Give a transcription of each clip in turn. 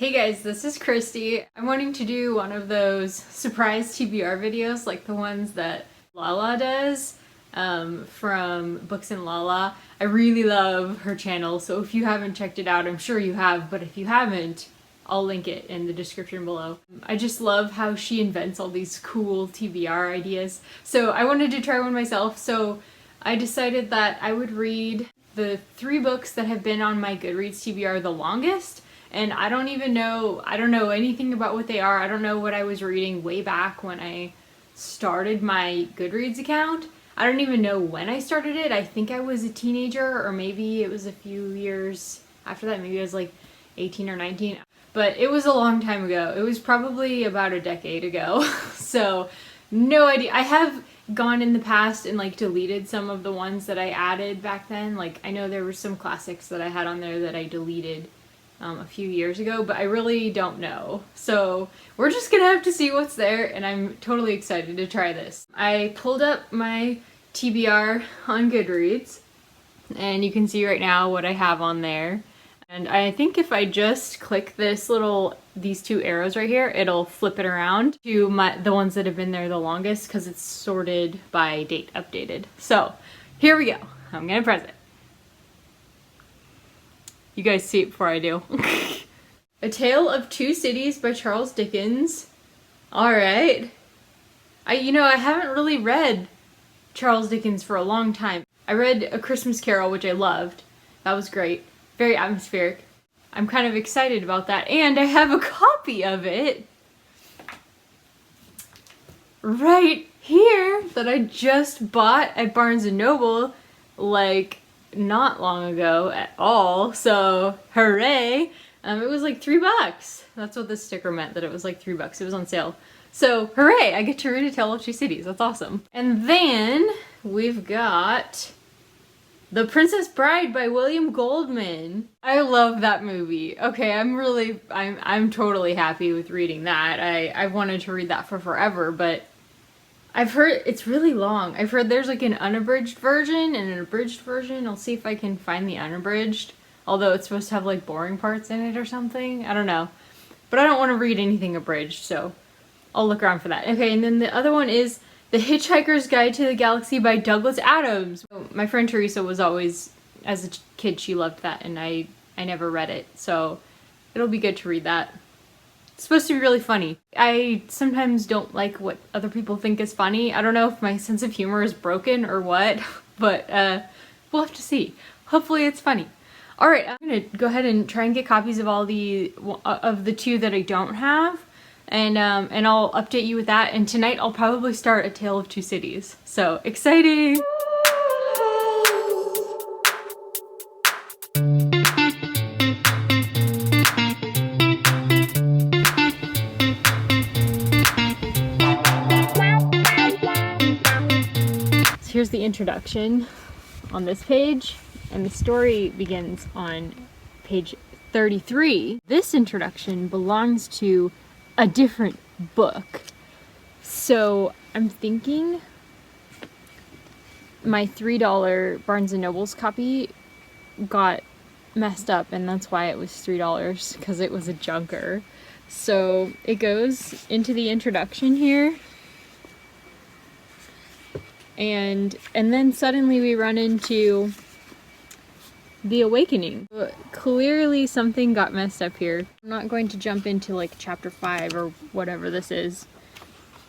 Hey guys, this is Christy. I'm wanting to do one of those surprise TBR videos like the ones that Lala does from Books and Lala. I really love her channel, so if you haven't checked it out, I'm sure you have, but if you haven't, I'll link it in the description below. I just love how she invents all these cool TBR ideas. So I wanted to try one myself, so I decided that I would read the 3 books that have been on my Goodreads TBR the longest. And I don't know anything about what they are. I don't know what I was reading way back when I started my Goodreads account. I don't even know when I started it. I think I was a teenager, or maybe it was a few years after that. Maybe I was like 18 or 19. But it was a long time ago. It was probably about a decade ago. So no idea. I have gone in the past and like deleted some of the ones that I added back then. Like I know there were some classics that I had on there that I deleted a few years ago, but I really don't know. So we're just gonna have to see what's there, and I'm totally excited to try this. I pulled up my TBR on Goodreads, and you can see right now what I have on there. And I think if I just click these 2 arrows right here, it'll flip it around to the ones that have been there the longest, because it's sorted by date updated. So here we go. I'm gonna press it. You guys see it before I do. A Tale of Two Cities by Charles Dickens. Alright. I haven't really read Charles Dickens for a long time. I read A Christmas Carol, which I loved. That was great. Very atmospheric. I'm kind of excited about that. And I have a copy of it right here that I just bought at Barnes & Noble, like, not long ago at all, so hooray. It was like $3. That's what the sticker meant, that it was like $3. It was on sale. So hooray, I get to read A Tale of Two Cities. That's awesome. And then we've got The Princess Bride by William Goldman. I love that movie. Okay, I'm totally happy with reading that. I've wanted to read that for forever, but I've heard it's really long. I've heard there's like an unabridged version and an abridged version. I'll see if I can find the unabridged. Although it's supposed to have like boring parts in it or something. I don't know. But I don't want to read anything abridged, so I'll look around for that. Okay, and then the other one is The Hitchhiker's Guide to the Galaxy by Douglas Adams. My friend Teresa was always, as a kid, she loved that, and I never read it. So it'll be good to read that. It's supposed to be really funny. I sometimes don't like what other people think is funny. I don't know if my sense of humor is broken or what, but we'll have to see. Hopefully it's funny. Alright, I'm gonna go ahead and try and get copies of all the 2 that I don't have, and I'll update you with that. And tonight I'll probably start A Tale of Two Cities. So exciting! Here's the introduction on this page, and the story begins on page 33. This introduction belongs to a different book. So I'm thinking my $3 Barnes & Noble's copy got messed up, and that's why it was $3, because it was a junker. So it goes into the introduction here. And then suddenly we run into the awakening. Clearly something got messed up here. I'm not going to jump into like chapter 5 or whatever this is.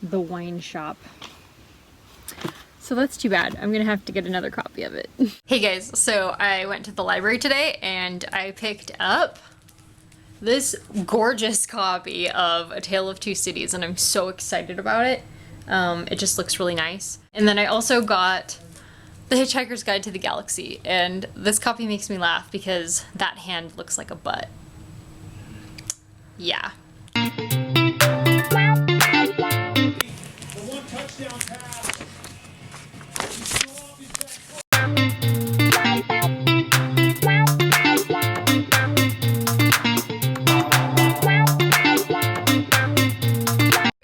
The wine shop. So that's too bad. I'm gonna have to get another copy of it. Hey guys, so I went to the library today and I picked up this gorgeous copy of A Tale of Two Cities, and I'm so excited about it. It just looks really nice. And then I also got The Hitchhiker's Guide to the Galaxy, and this copy makes me laugh because that hand looks like a butt. Yeah.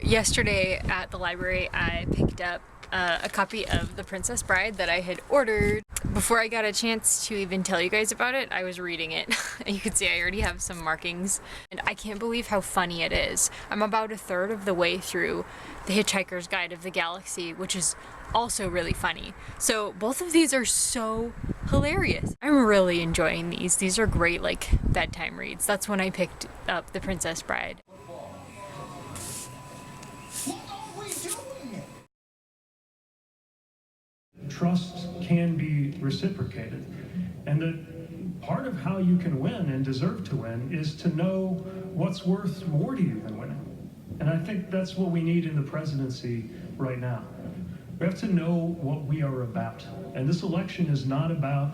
Yesterday at the library I picked up a copy of The Princess Bride that I had ordered Before I got a chance to even tell you guys about it, I was reading it. You can see I already have some markings, and I can't believe how funny it is. I'm about a third of the way through The Hitchhiker's Guide of the Galaxy, which is also really funny. So both of these are so hilarious. I'm really enjoying these. These are great, like, bedtime reads. That's when I picked up The Princess Bride. Trust can be reciprocated, and that part of how you can win and deserve to win is to know what's worth more to you than winning. And I think that's what we need in the presidency right now. We have to know what we are about, and this election is not about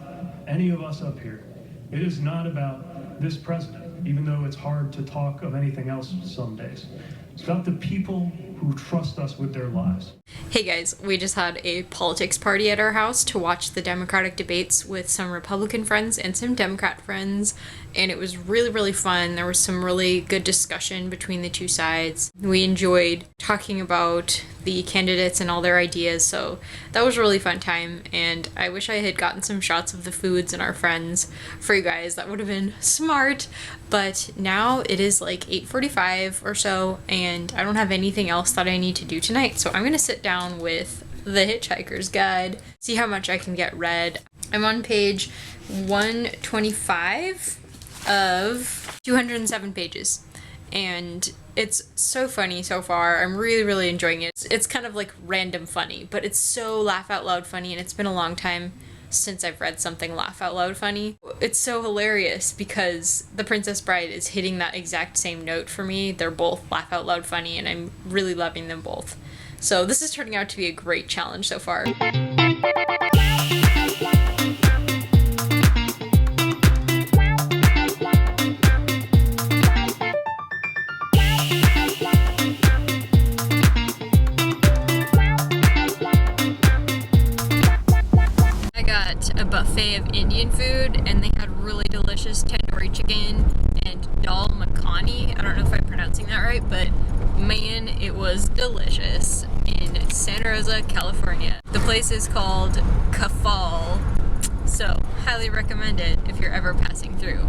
any of us up here. It is not about this president, even though it's hard to talk of anything else some days. It's about the people who trust us with their lives. Hey guys, we just had a politics party at our house to watch the Democratic debates with some Republican friends and some Democrat friends, and it was really, really fun. There was some really good discussion between the two sides. We enjoyed talking about the candidates and all their ideas, so that was a really fun time, and I wish I had gotten some shots of the foods and our friends for you guys. That would have been smart, but now it is like 8:45 or so, and I don't have anything else that I need to do tonight, so I'm gonna sit down with The Hitchhiker's Guide, see how much I can get read. I'm on page 125 of 207 pages, and it's so funny so far. I'm really, really enjoying it. It's kind of like random funny, but it's so laugh out loud funny, and it's been a long time since I've read something laugh out loud funny. It's so hilarious because The Princess Bride is hitting that exact same note for me. They're both laugh out loud funny, and I'm really loving them both. So this is turning out to be a great challenge so far. A buffet of Indian food, and they had really delicious tandoori chicken and dal makhani. I don't know if I'm pronouncing that right, but man, it was delicious in Santa Rosa, California. The place is called Kafal, so highly recommend it if you're ever passing through.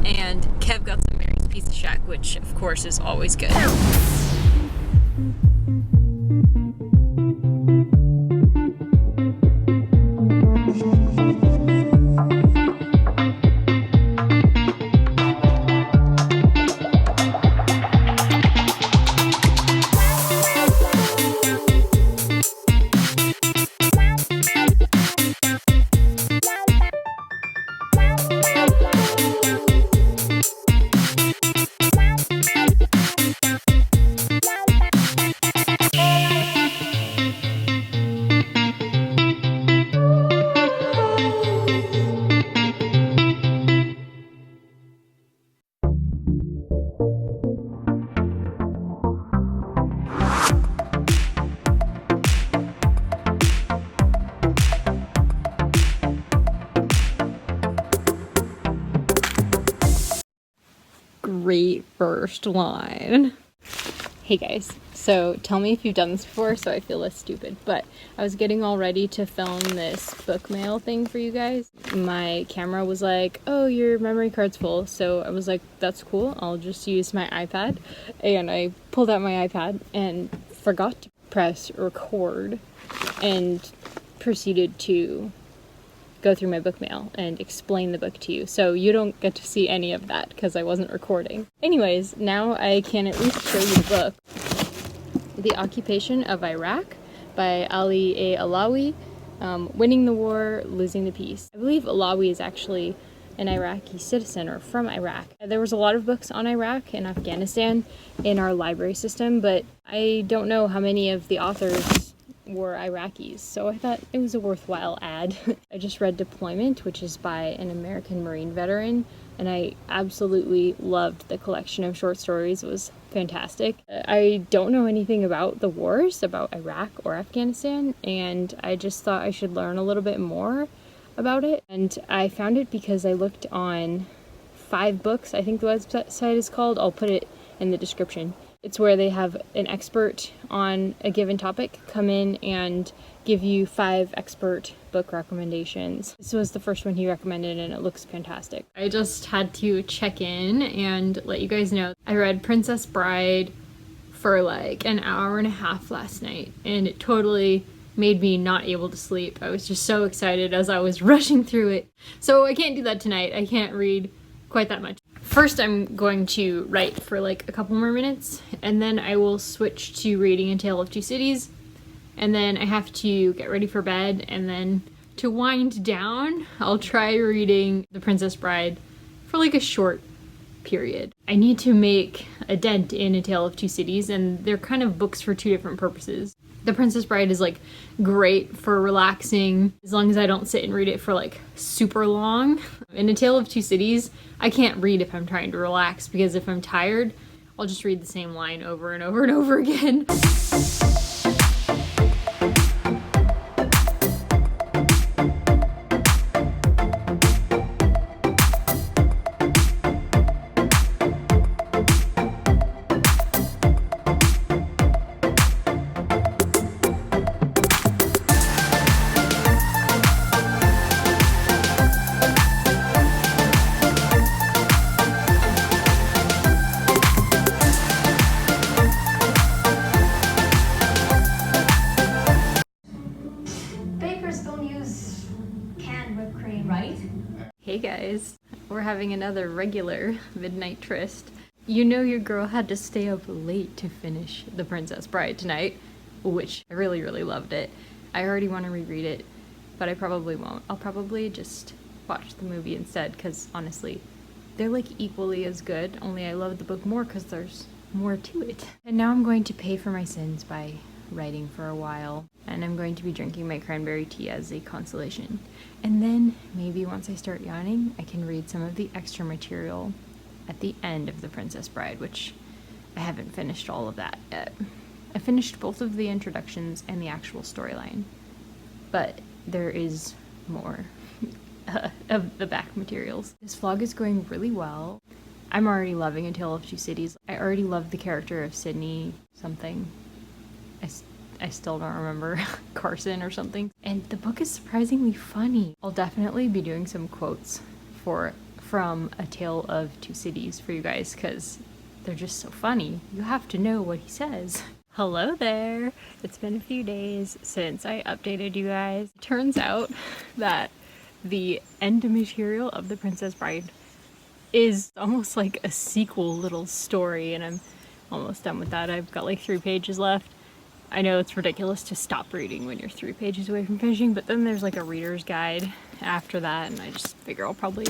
And Kev got some Mary's Pizza Shack, which of course is always good. Great first line. Hey guys, so tell me if you've done this before so I feel less stupid, but I was getting all ready to film this book mail thing for you guys. My camera was like, oh, your memory card's full, so I was like, that's cool, I'll just use my iPad. And I pulled out my iPad and forgot to press record and proceeded to go through my book mail and explain the book to you. So you don't get to see any of that because I wasn't recording. Anyways, now I can at least show you the book. The Occupation of Iraq by Ali A. Alawi. Winning the War, Losing the Peace. I believe Alawi is actually an Iraqi citizen or from Iraq. There was a lot of books on Iraq and Afghanistan in our library system, but I don't know how many of the authors were Iraqis, so I thought it was a worthwhile ad. I just read Deployment, which is by an American Marine veteran, and I absolutely loved the collection of short stories. It was fantastic. I don't know anything about the wars, about Iraq or Afghanistan, and I just thought I should learn a little bit more about it. And I found it because I looked on 5 books, I think the website is called. I'll put it in the description. It's where they have an expert on a given topic come in and give you 5 expert book recommendations. This was the first one he recommended and it looks fantastic. I just had to check in and let you guys know I read Princess Bride for like an hour and a half last night, and it totally made me not able to sleep. I was just so excited as I was rushing through it. So I can't do that tonight. I can't read quite that much. First, I'm going to write for like a couple more minutes, and then I will switch to reading A Tale of Two Cities, and then I have to get ready for bed, and then to wind down, I'll try reading The Princess Bride for like a short period. I need to make a dent in A Tale of Two Cities, and they're kind of books for 2 different purposes. The Princess Bride is like great for relaxing as long as I don't sit and read it for like super long. In A Tale of Two Cities, I can't read if I'm trying to relax, because if I'm tired, I'll just read the same line over and over and over again. Hey guys, we're having another regular midnight tryst. You know your girl had to stay up late to finish The Princess Bride tonight, which I really, really loved it. I already want to reread it, but I probably won't. I'll probably just watch the movie instead, because honestly, they're like equally as good, only I love the book more because there's more to it. And now I'm going to pay for my sins by writing for a while, and I'm going to be drinking my cranberry tea as a consolation. And then maybe once I start yawning, I can read some of the extra material at the end of The Princess Bride, which I haven't finished all of that yet. I finished both of the introductions and the actual storyline, but there is more of the back materials. This vlog is going really well. I'm already loving A Tale of Two Cities. I already love the character of Sydney something. I still don't remember, Carson or something. And the book is surprisingly funny. I'll definitely be doing some quotes from A Tale of Two Cities for you guys, because they're just so funny. You have to know what he says. Hello there! It's been a few days since I updated you guys. It turns out that the end material of The Princess Bride is almost like a sequel little story, and I'm almost done with that. I've got like 3 pages left. I know it's ridiculous to stop reading when you're 3 pages away from finishing, but then there's like a reader's guide after that, and I just figure I'll probably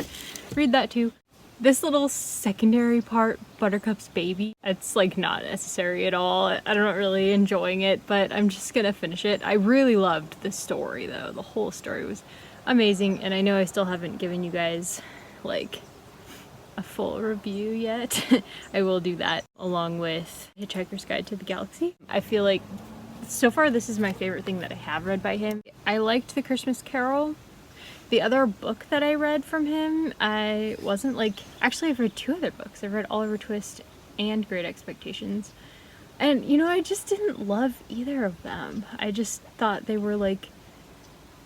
read that too. This little secondary part, Buttercup's baby, it's like not necessary at all. I'm not really enjoying it, but I'm just gonna finish it. I really loved the story though. The whole story was amazing, and I know I still haven't given you guys like a full review yet. I will do that along with Hitchhiker's Guide to the Galaxy. I feel like so far this is my favorite thing that I have read by him. I liked The Christmas Carol. The other book that I read from him, I wasn't like, actually I've read 2 other books. I've read Oliver Twist and Great Expectations. And you know, I just didn't love either of them. I just thought they were like,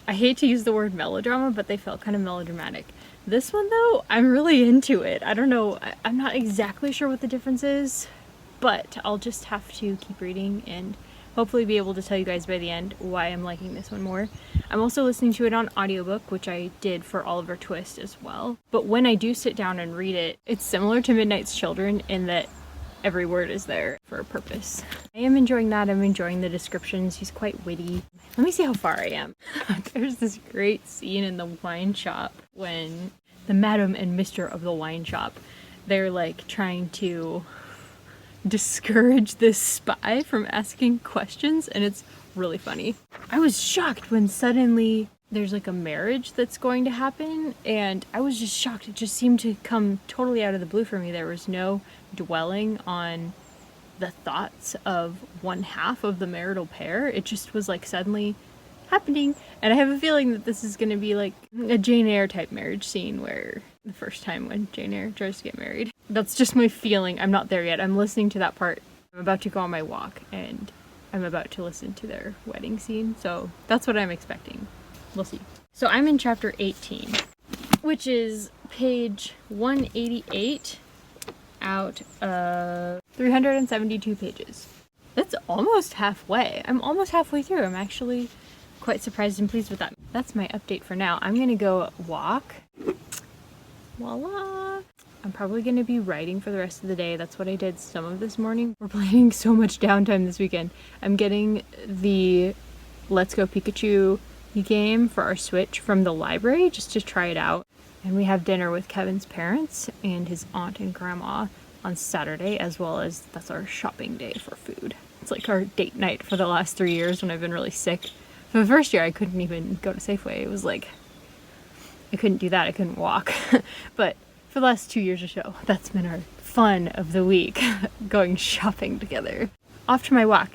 I hate to use the word melodrama, but they felt kind of melodramatic. This one though, I'm really into it. I don't know, I'm not exactly sure what the difference is, but I'll just have to keep reading and hopefully be able to tell you guys by the end why I'm liking this one more. I'm also listening to it on audiobook, which I did for Oliver Twist as well. But when I do sit down and read it, it's similar to Midnight's Children in that every word is there for a purpose. I am enjoying that. I'm enjoying the descriptions. He's quite witty. Let me see how far I am. There's this great scene in the wine shop when the madam and mister of the wine shop, they're like trying to discourage this spy from asking questions, and it's really funny. I was shocked when suddenly there's like a marriage that's going to happen, and I was just shocked. It just seemed to come totally out of the blue for me. There was no dwelling on the thoughts of one half of the marital pair. It just was like suddenly happening, and I have a feeling that this is going to be like a Jane Eyre type marriage scene, where the first time when Jane Eyre tries to get married. That's just my feeling. I'm not there yet. I'm listening to that part I'm about to go on my walk and I'm about to listen to their wedding scene. So that's what I'm expecting. We'll see. So I'm in chapter 18, which is page 188 out of 372 pages. That's almost halfway. I'm almost halfway through. I'm actually quite surprised and pleased with that. That's my update for now. I'm gonna go walk. Voila! I'm probably gonna be writing for the rest of the day. That's what I did some of this morning. We're planning so much downtime this weekend. I'm getting the Let's Go Pikachu game for our Switch from the library just to try it out. And we have dinner with Kevin's parents and his aunt and grandma on Saturday, as well as that's our shopping day for food. It's like our date night for the last 3 years when I've been really sick. For the first year, I couldn't even go to Safeway. It was like, I couldn't do that. I couldn't walk. But for the last 2 years or so, that's been our fun of the week, going shopping together. Off to my walk.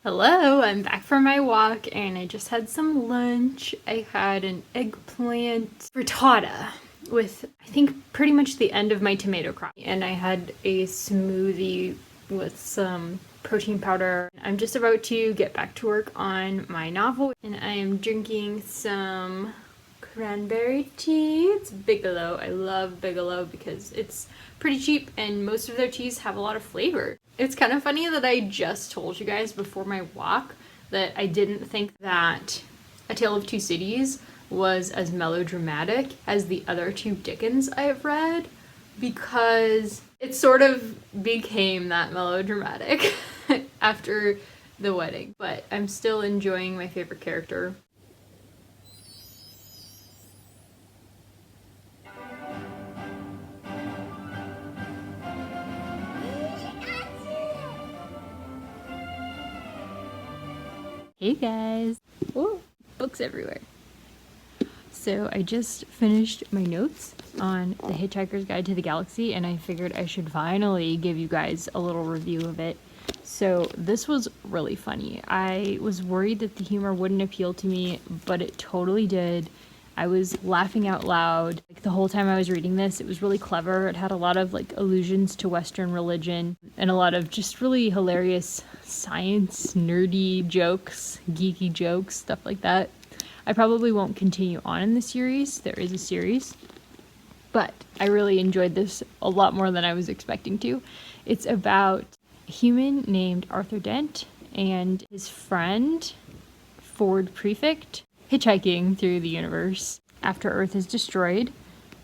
Hello, I'm back from my walk and I just had some lunch. I had an eggplant frittata with, I think, pretty much the end of my tomato crop. And I had a smoothie with some protein powder. I'm just about to get back to work on my novel and I am drinking some cranberry tea. It's Bigelow. I love Bigelow because it's pretty cheap and most of their teas have a lot of flavor. It's kind of funny that I just told you guys before my walk that I didn't think that A Tale of Two Cities was as melodramatic as the other two Dickens I have read, because it sort of became that melodramatic after the wedding. But I'm still enjoying my favorite character. Hey guys! Whoa, books everywhere. So I just finished my notes on The Hitchhiker's Guide to the Galaxy and I figured I should finally give you guys a little review of it. So this was really funny. I was worried that the humor wouldn't appeal to me, but it totally did. I was laughing out loud like the whole time I was reading this. It was really clever. It had a lot of like allusions to Western religion and a lot of just really hilarious science, nerdy jokes, geeky jokes, stuff like that. I probably won't continue on in the series. There is a series, but I really enjoyed this a lot more than I was expecting to. It's about a human named Arthur Dent and his friend, Ford Prefect, hitchhiking through the universe after Earth is destroyed,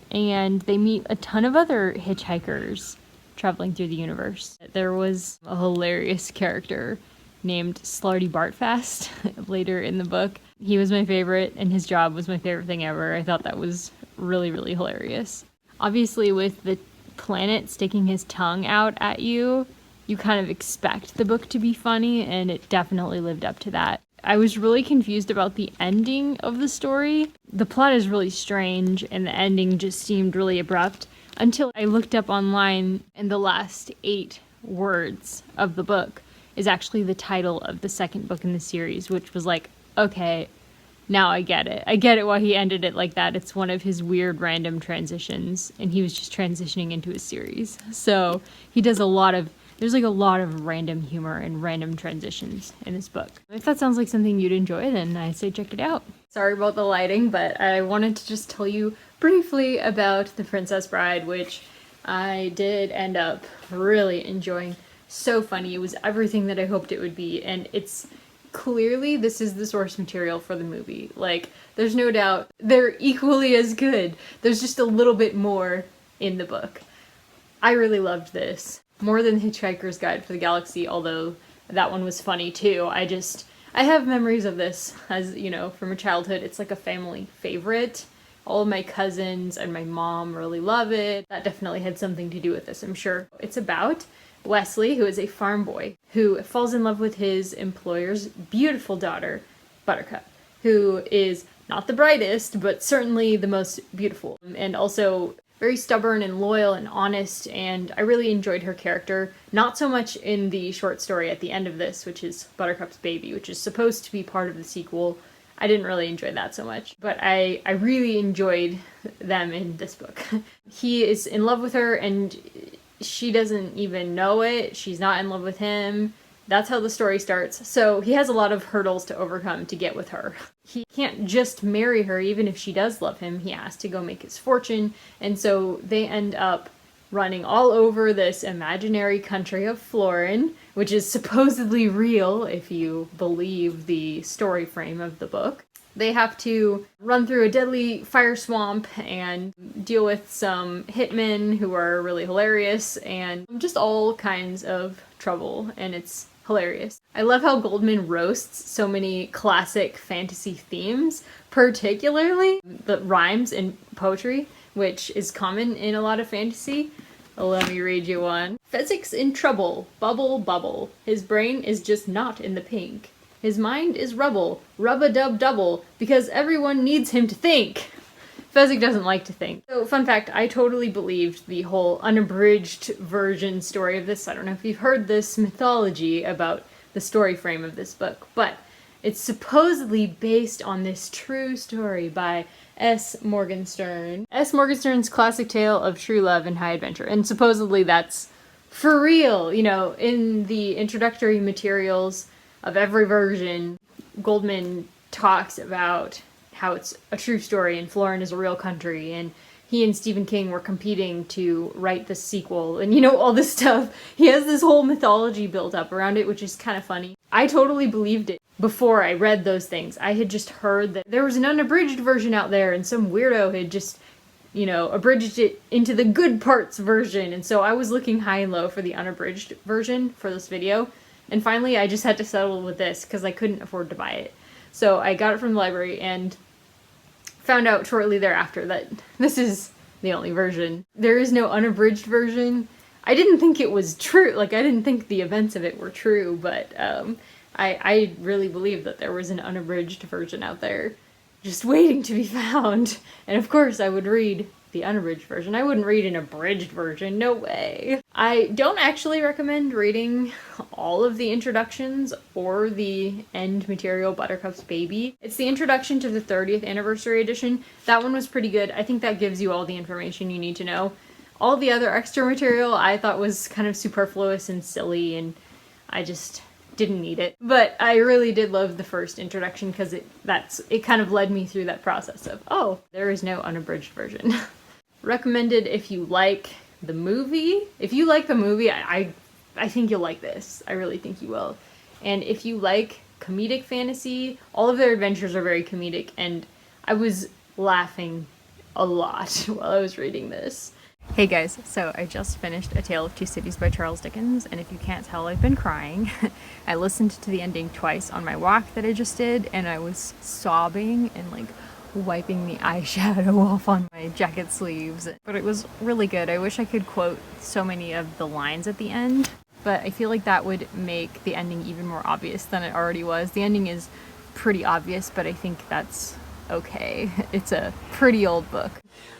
and they meet a ton of other hitchhikers traveling through the universe. There was a hilarious character named Slarty Bartfast later in the book. He was my favorite, and his job was my favorite thing ever. I thought that was really, really hilarious. Obviously, with the planet sticking his tongue out at you, you kind of expect the book to be funny, and it definitely lived up to that. I was really confused about the ending of the story. The plot is really strange, and the ending just seemed really abrupt until I looked up online, and the last 8 words of the book is actually the title of the second book in the series, which was like, okay, now I get it. I get it why he ended it like that. It's one of his weird random transitions, and he was just transitioning into a series. So he does there's like a lot of random humor and random transitions in this book. If that sounds like something you'd enjoy, then I say check it out. Sorry about the lighting, but I wanted to just tell you briefly about The Princess Bride, which I did end up really enjoying. So funny. It was everything that I hoped it would be, and it's clearly this is the source material for the movie. Like, there's no doubt they're equally as good. There's just a little bit more in the book. I really loved this. More than Hitchhiker's Guide for the Galaxy, although that one was funny too. I have memories of this, as you know, from a childhood. It's like a family favorite. All of my cousins and my mom really love it. That definitely had something to do with this, I'm sure. It's about Wesley, who is a farm boy, who falls in love with his employer's beautiful daughter, Buttercup, who is not the brightest, but certainly the most beautiful. And also, very stubborn and loyal and honest, and I really enjoyed her character. Not so much in the short story at the end of this, which is Buttercup's baby, which is supposed to be part of the sequel. I didn't really enjoy that so much, but I really enjoyed them in this book. He is in love with her, and she doesn't even know it. She's not in love with him. That's how the story starts. So he has a lot of hurdles to overcome to get with her. He can't just marry her, even if she does love him. He has to go make his fortune. And so they end up running all over this imaginary country of Florin, which is supposedly real if you believe the story frame of the book. They have to run through a deadly fire swamp and deal with some hitmen who are really hilarious and just all kinds of trouble, and it's hilarious. I love how Goldman roasts so many classic fantasy themes, particularly the rhymes in poetry, which is common in a lot of fantasy. Let me read you one. Fezzik's in trouble, bubble, bubble. His brain is just not in the pink. His mind is rubble, rub-a-dub-double, because everyone needs him to think. Fezzik doesn't like to think. So, fun fact, I totally believed the whole unabridged version story of this. I don't know if you've heard this mythology about the story frame of this book, but it's supposedly based on this true story by S. Morgenstern. S. Morgenstern's classic tale of true love and high adventure. And supposedly that's for real. You know, in the introductory materials of every version, Goldman talks about how it's a true story and Florin is a real country, and he and Stephen King were competing to write the sequel, and you know, all this stuff. He has this whole mythology built up around it, which is kind of funny. I totally believed it before I read those things. I had just heard that there was an unabridged version out there, and some weirdo had just, you know, abridged it into the good parts version, and so I was looking high and low for the unabridged version for this video, and finally I just had to settle with this because I couldn't afford to buy it. So I got it from the library and found out shortly thereafter that this is the only version. There is no unabridged version. I didn't think it was true. Like, I didn't think the events of it were true, but I really believe that there was an unabridged version out there just waiting to be found. And of course I would read the unabridged version. I wouldn't read an abridged version, no way. I don't actually recommend reading all of the introductions or the end material, Buttercup's Baby. It's the introduction to the 30th anniversary edition. That one was pretty good. I think that gives you all the information you need to know. All the other extra material I thought was kind of superfluous and silly, and I just didn't need it. But I really did love the first introduction because it kind of led me through that process of, oh, there is no unabridged version. Recommended if you like the movie. If you like the movie, I think you'll like this. I really think you will. And if you like comedic fantasy, all of their adventures are very comedic, and I was laughing a lot while I was reading this. Hey guys, so I just finished A Tale of Two Cities by Charles Dickens, and if you can't tell, I've been crying. I listened to the ending twice on my walk that I just did, and I was sobbing and like wiping the eyeshadow off on my jacket sleeves. But it was really good. I wish I could quote so many of the lines at the end, but I feel like that would make the ending even more obvious than it already was. The ending is pretty obvious, but I think that's okay. It's a pretty old book.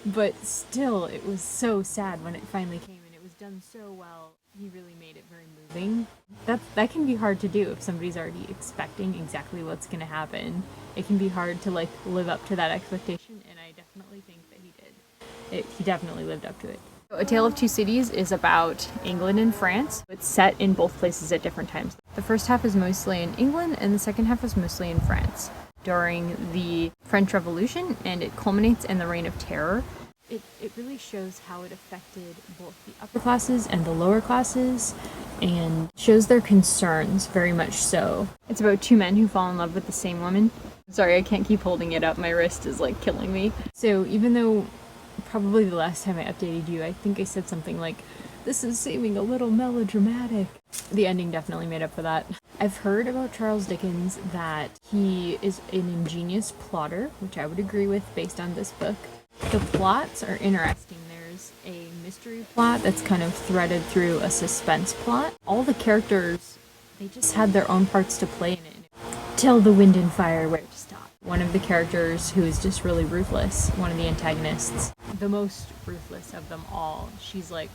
But still, it was so sad when it finally came, and it was done so well. He really made it very moving. That can be hard to do if somebody's already expecting exactly what's going to happen. It can be hard to like live up to that expectation, and I definitely think that he did. He definitely lived up to it. A Tale of Two Cities is about England and France. It's set in both places at different times. The first half is mostly in England, and the second half is mostly in France during the French Revolution, and it culminates in the Reign of Terror. It really shows how it affected both the upper classes and the lower classes, and shows their concerns very much so. It's about two men who fall in love with the same woman. Sorry, I can't keep holding it up. My wrist is like killing me. So even though probably the last time I updated you, I think I said something like, this is seeming a little melodramatic, the ending definitely made up for that. I've heard about Charles Dickens that he is an ingenious plotter, which I would agree with based on this book. The plots are interesting. There's a mystery plot that's kind of threaded through a suspense plot. All the characters, they just had their own parts to play in it. tell the wind and fire where to stop. One of the characters who is just really ruthless, one of the antagonists, the most ruthless of them all, she's like,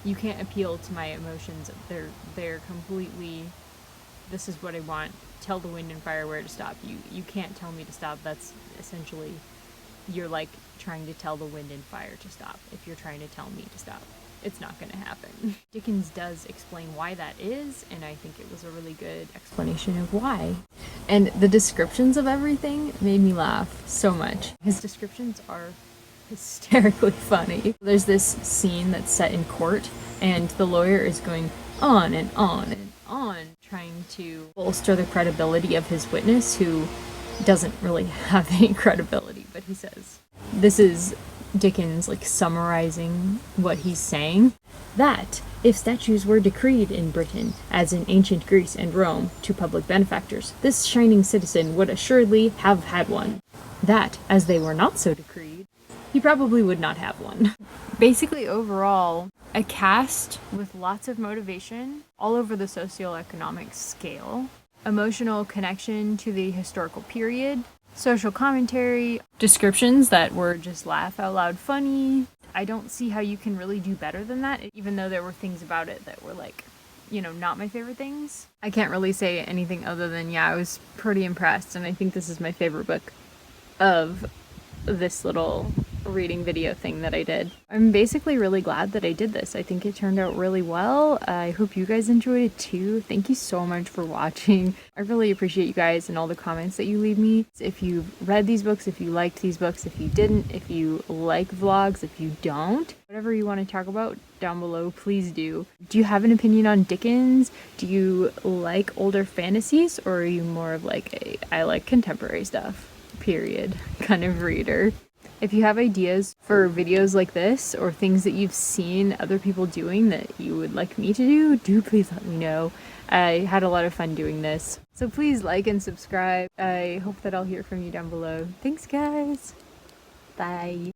you can't appeal to my emotions. They're completely, this is what I want. Tell the wind and fire where to stop. You can't tell me to stop. That's essentially, you're like trying to tell the wind and fire to stop. If you're trying to tell me to stop, it's not going to happen. Dickens does explain why that is, and I think it was a really good explanation of why. And the descriptions of everything made me laugh so much. His descriptions are hysterically funny. There's this scene that's set in court, and the lawyer is going on and on and on, trying to bolster the credibility of his witness, who doesn't really have any credibility, but he says, this is Dickens like summarizing what he's saying, that if statues were decreed in Britain, as in ancient Greece and Rome, to public benefactors, this shining citizen would assuredly have had one. That, as they were not so decreed, he probably would not have one. Basically, overall, a cast with lots of motivation all over the socioeconomic scale, emotional connection to the historical period, social commentary, descriptions that were just laugh out loud funny. I don't see how you can really do better than that, even though there were things about it that were like, you know, not my favorite things. I can't really say anything other than, yeah, I was pretty impressed, and I think this is my favorite book of this little reading video thing that I did. I'm basically really glad that I did this. I think it turned out really well. I hope you guys enjoyed it too. Thank you so much for watching. I really appreciate you guys and all the comments that you leave me. If you've read these books, if you liked these books, if you didn't, if you like vlogs, if you don't, whatever you want to talk about down below, please do. Do you have an opinion on Dickens? Do you like older fantasies, or are you more of like I like contemporary stuff, period, kind of reader? If you have ideas for videos like this, or things that you've seen other people doing that you would like me to do please let me know. I had a lot of fun doing this. So please like and subscribe. I hope that I'll hear from you down below. Thanks guys. Bye.